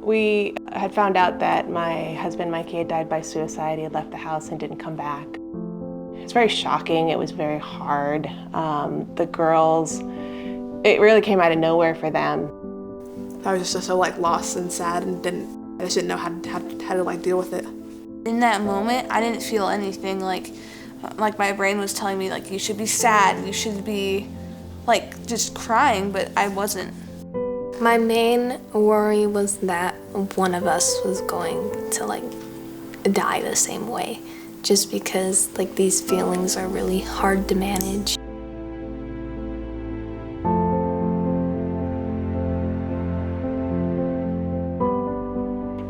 We had found out that my husband, Mikey, had died by suicide. He had left the house and didn't come back. It was very shocking. It was very hard. The girls, it really came out of nowhere for them. I was just so lost and sad and I just didn't know how to deal with it. In that moment, I didn't feel anything like my brain was telling me you should be sad, you should be just crying, but I wasn't. My main worry was that one of us was going to die the same way, just because these feelings are really hard to manage.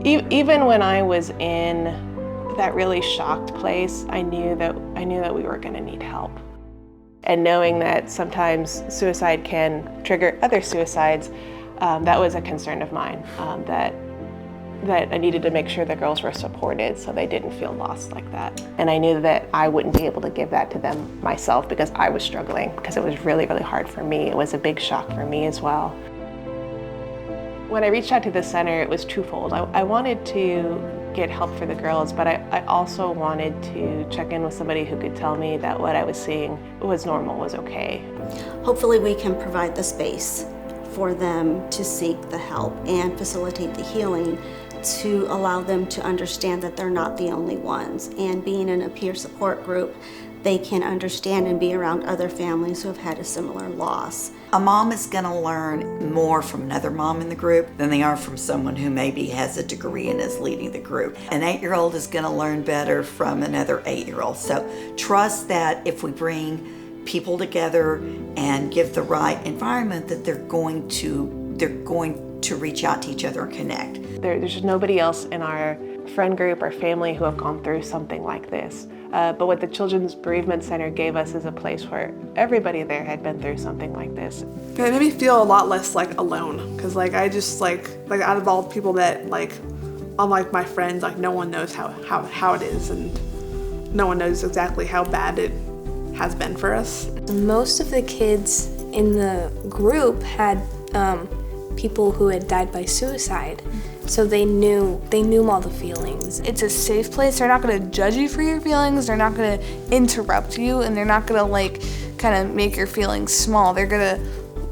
Even when I was in that really shocked place, I knew that we were going to need help. And knowing that sometimes suicide can trigger other suicides, that was a concern of mine, that I needed to make sure the girls were supported so they didn't feel lost like that. And I knew that I wouldn't be able to give that to them myself because I was struggling, because it was really, really hard for me. It was a big shock for me as well. When I reached out to the center, it was twofold. I wanted to get help for the girls, but I also wanted to check in with somebody who could tell me that what I was seeing was normal, was okay. Hopefully we can provide the space for them to seek the help and facilitate the healing, to allow them to understand that they're not the only ones. And being in a peer support group, they can understand and be around other families who have had a similar loss. A mom is going to learn more from another mom in the group than they are from someone who maybe has a degree and is leading the group. An 8-year-old is going to learn better from another 8-year-old. So trust that if we bring people together and give the right environment, that they're going to reach out to each other and connect. There's just nobody else in our friend group or family who have gone through something like this. But what the Children's Bereavement Center gave us is a place where everybody there had been through something like this. It made me feel a lot less alone, because I just out of all the people that unlike my friends, no one knows how it is, and no one knows exactly how bad it has been for us. Most of the kids in the group had people who had died by suicide. So they knew all the feelings. It's a safe place. They're not going to judge you for your feelings. They're not going to interrupt you, and they're not going to kind of make your feelings small. They're going to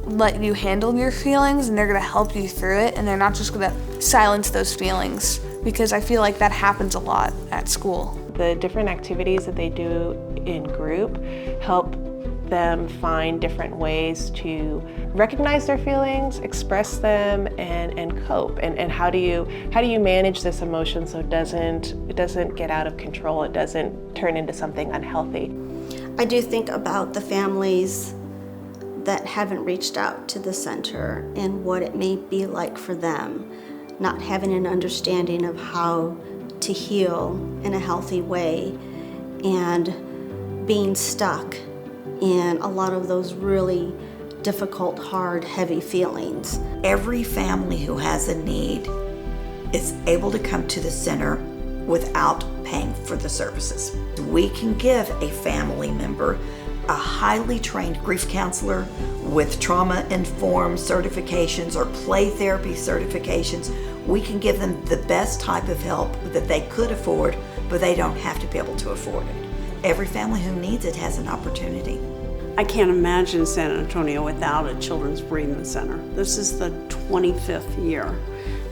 let you handle your feelings, and they're going to help you through it, and they're not just going to silence those feelings, because I feel like that happens a lot at school. The different activities that they do in group help them find different ways to recognize their feelings, express them, and cope. And how do you manage this emotion so it doesn't get out of control, it doesn't turn into something unhealthy. I do think about the families that haven't reached out to the center and what it may be like for them, not having an understanding of how to heal in a healthy way, and being stuck in a lot of those really difficult, hard, heavy feelings. Every family who has a need is able to come to the center without paying for the services. We can give a family member a highly trained grief counselor with trauma-informed certifications or play therapy certifications. We can give them the best type of help that they could afford, but they don't have to be able to afford it. Every family who needs it has an opportunity. I can't imagine San Antonio without a Children's Bereavement Center. This is the 25th year,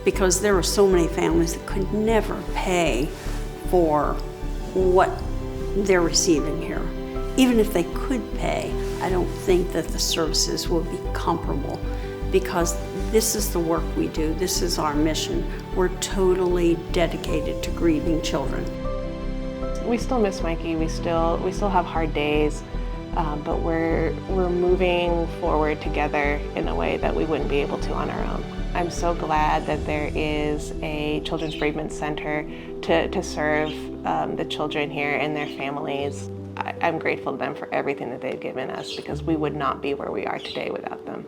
because there are so many families that could never pay for what they're receiving here. Even if they could pay, I don't think that the services will be comparable, because this is the work we do. This is our mission. We're totally dedicated to grieving children. We still miss Mikey. We still have hard days, but we're moving forward together in a way that we wouldn't be able to on our own. I'm so glad that there is a Children's Bereavement Center to serve the children here and their families. I'm grateful to them for everything that they've given us, because we would not be where we are today without them.